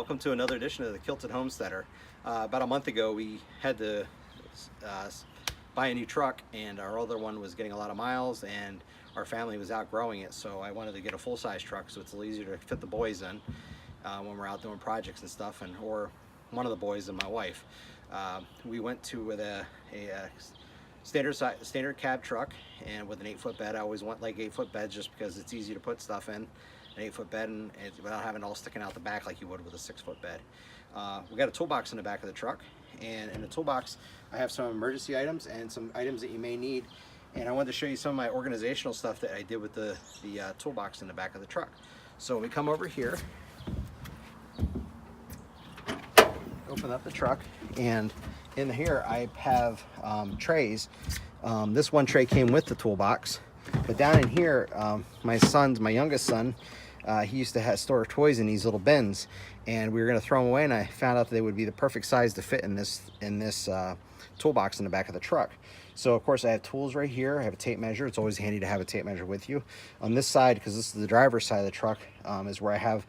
welcome to another edition of the Kilted Homesteader. About a month ago we had to buy a new truck, and our other one was getting a lot of miles and our family was outgrowing it, so I wanted to get a full-size truck so it's a little easier to fit the boys in when we're out doing projects and stuff, or one of the boys and my wife. We went with a standard cab truck and with an 8-foot bed. I always want like 8-foot beds just because it's easy to put stuff in an 8-foot bed and without having it all sticking out the back like you would with a 6-foot bed. We got a toolbox in the back of the truck, and in the toolbox I have some emergency items and some items that you may need, and I wanted to show you some of my organizational stuff that I did with the toolbox in the back of the truck. So we come over here, open up the truck, and in here I have trays. This one tray came with the toolbox, but down in here, my youngest son, he used to store toys in these little bins, and we were going to throw them away, and I found out that they would be the perfect size to fit in this toolbox in the back of the truck. So of course I have tools right here. I have a tape measure. It's always handy to have a tape measure with you. On this side, because this is the driver's side of the truck, is where I have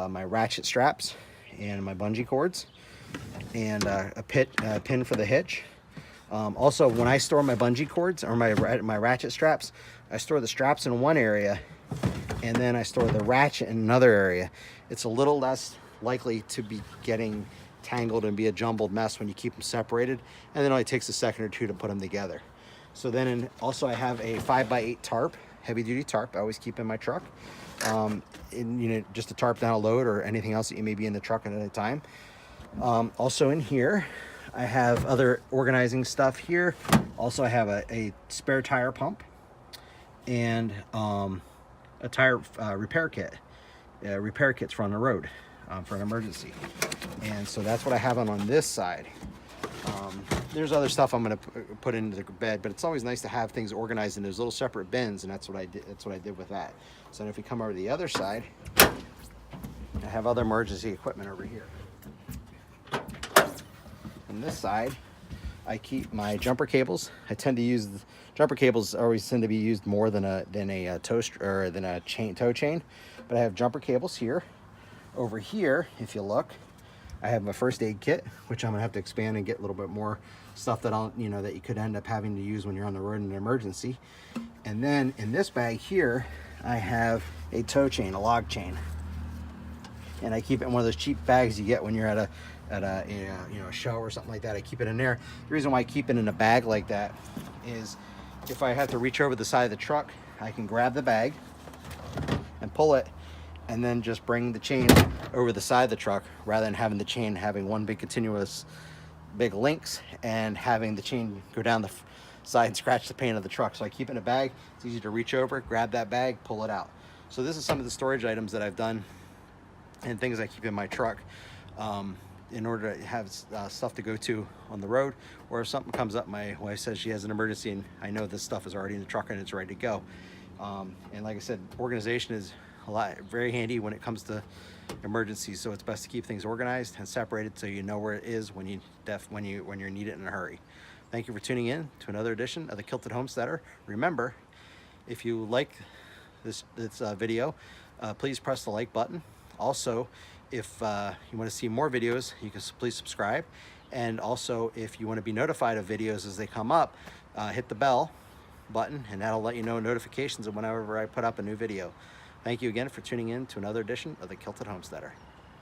my ratchet straps and my bungee cords and a pin for the hitch. Also, when I store my bungee cords or my ratchet straps, I store the straps in one area and then I store the ratchet in another area. It's a little less likely to be getting tangled and be a jumbled mess when you keep them separated, and it only takes a second or two to put them together. So then also I have a 5x8 tarp, heavy duty tarp I always keep in my truck, just to tarp down a load or anything else that you may be in the truck at a time. Also in here I have other organizing stuff here. Also I have a spare tire pump and a tire repair kit. Repair kits for on the road for an emergency. And so that's what I have on this side. There's other stuff I'm going to put into the bed, but it's always nice to have things organized in those little separate bins, and that's what I did with that. So if we come over to the other side, I have other emergency equipment over here. On this side, I keep my jumper cables. I tend to use jumper cables. Always tend to be used more than a tow chain, but I have jumper cables here. Over here, if you look, I have my first aid kit, which I'm gonna have to expand and get a little bit more stuff that that you could end up having to use when you're on the road in an emergency. And then in this bag here, I have a tow chain, a log chain, and I keep it in one of those cheap bags you get when you're at a show or something like that. I keep it in there. The reason why I keep it in a bag like that is if I have to reach over the side of the truck, I can grab the bag and pull it, and then just bring the chain over the side of the truck, rather than having the chain having one big continuous big links and having the chain go down the side and scratch the paint of the truck. So I keep it in a bag. It's easy to reach over, grab that bag, pull it out. So this is some of the storage items that I've done and things I keep in my truck in order to have stuff to go to on the road, or if something comes up, my wife says she has an emergency and I know this stuff is already in the truck and it's ready to go. And like I said, organization is very handy when it comes to emergencies, so it's best to keep things organized and separated so you know where it is when you need it in a hurry. Thank you for tuning in to another edition of the Kilted Homesteader. Remember, if you like this video, please press the like button. Also, if you want to see more videos, you can please subscribe, and also if you want to be notified of videos as they come up, hit the bell button and that'll let you know notifications of whenever I put up a new video. Thank you again for tuning in to another edition of the Kilted Homesteader.